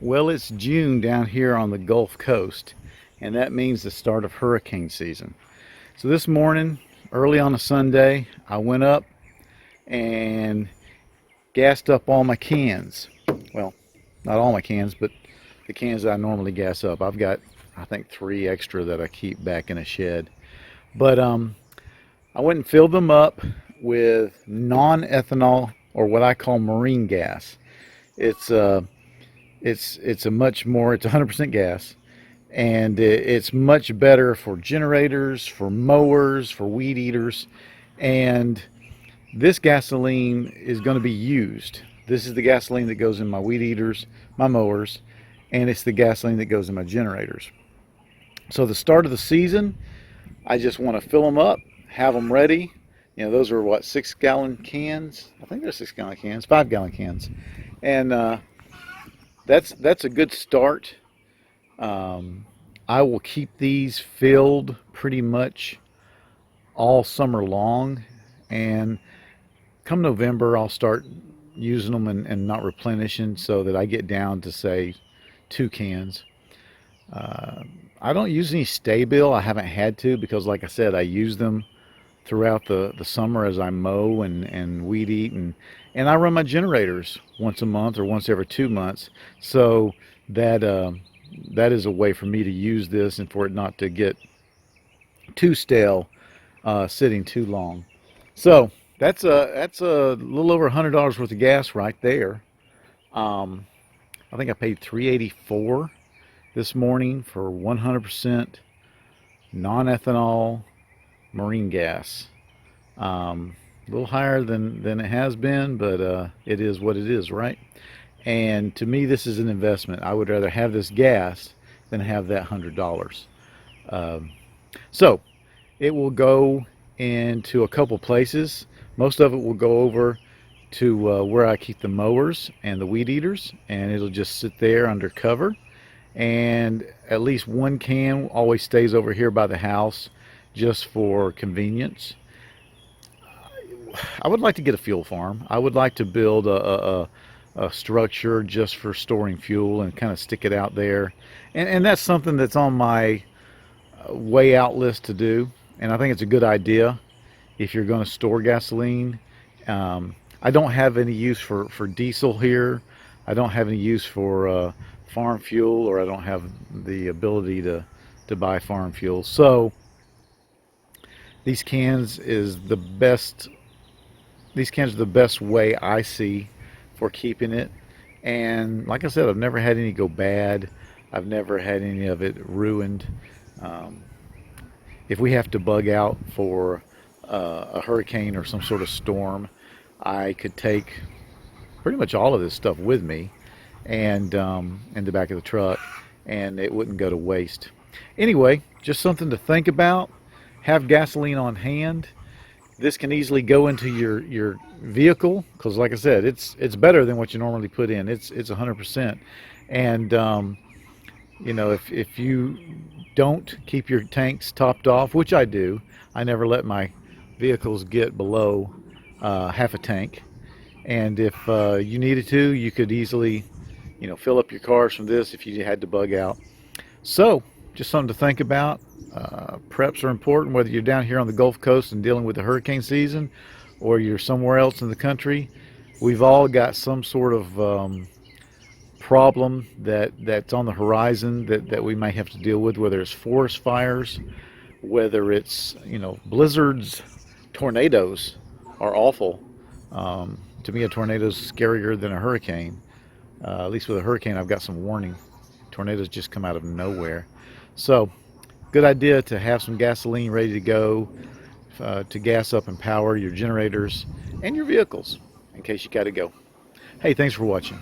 Well, it's June down here on the Gulf Coast, and that means the start of hurricane season. So this morning, early on a Sunday, I went up and gassed up all my cans. Well, not all my cans, but the cans that I normally gas up. I've got, I think, 3 extra that I keep back in a shed. But I went and filled them up with non-ethanol, or what I call marine gas. It's a much more, it's 100% gas, and it's much better for generators, for mowers, for weed eaters. And this gasoline is going to be used. This is the gasoline that goes in my weed eaters, my mowers, and it's the gasoline that goes in my generators. So the start of the season, I just want to fill them up, have them ready. You know, those are what, 6-gallon cans? I think they're 6-gallon cans, 5-gallon cans. And that's a good start. I will keep these filled pretty much all summer long, and come November I'll start using them and not replenishing, so that I get down to, say, 2 cans. I don't use any Sta-Bil. I haven't had to, because like I said, I use them throughout the summer as I mow and weed eat, and I run my generators once a month or once every 2 months, so that is a way for me to use this and for it not to get too stale sitting too long. So that's a little over $100 worth of gas right there. I think I paid $3.84 this morning for 100% non-ethanol marine gas. A little higher than it has been, but it is what it is, right? And to me, this is an investment. I would rather have this gas than have that $100. So it will go into a couple places. Most of it will go over to where I keep the mowers and the weed eaters, and it'll just sit there under cover. And at least 1 can always stays over here by the house, just for convenience. I would like to get a fuel farm. I would like to build a structure just for storing fuel and kind of stick it out there. And that's something that's on my way out list to do. And I think it's a good idea if you're going to store gasoline. I don't have any use for diesel here. I don't have any use for farm fuel, or I don't have the ability to buy farm fuel. So these cans are the best way I see for keeping it. And like I said, I've never had any go bad. I've never had any of it ruined. If we have to bug out for a hurricane or some sort of storm, I could take pretty much all of this stuff with me and in the back of the truck, and it wouldn't go to waste. Anyway, just something to think about. Have gasoline on hand. This can easily go into your vehicle, because like I said, it's better than what you normally put in. It's 100%. And you know, if you don't keep your tanks topped off, which I do, I never let my vehicles get below half a tank. And if you needed to, you could easily, you know, fill up your cars from this if you had to bug out. So just something to think about. Preps are important, whether you're down here on the Gulf Coast and dealing with the hurricane season, or you're somewhere else in the country. We've all got some sort of problem that's on the horizon that we may have to deal with, whether it's forest fires, whether it's, you know, blizzards. Tornadoes are awful. To me, a tornado is scarier than a hurricane. At least with a hurricane, I've got some warning. Tornadoes just come out of nowhere. So good idea to have some gasoline ready to go to gas up and power your generators and your vehicles in case you got to go. Hey, thanks for watching.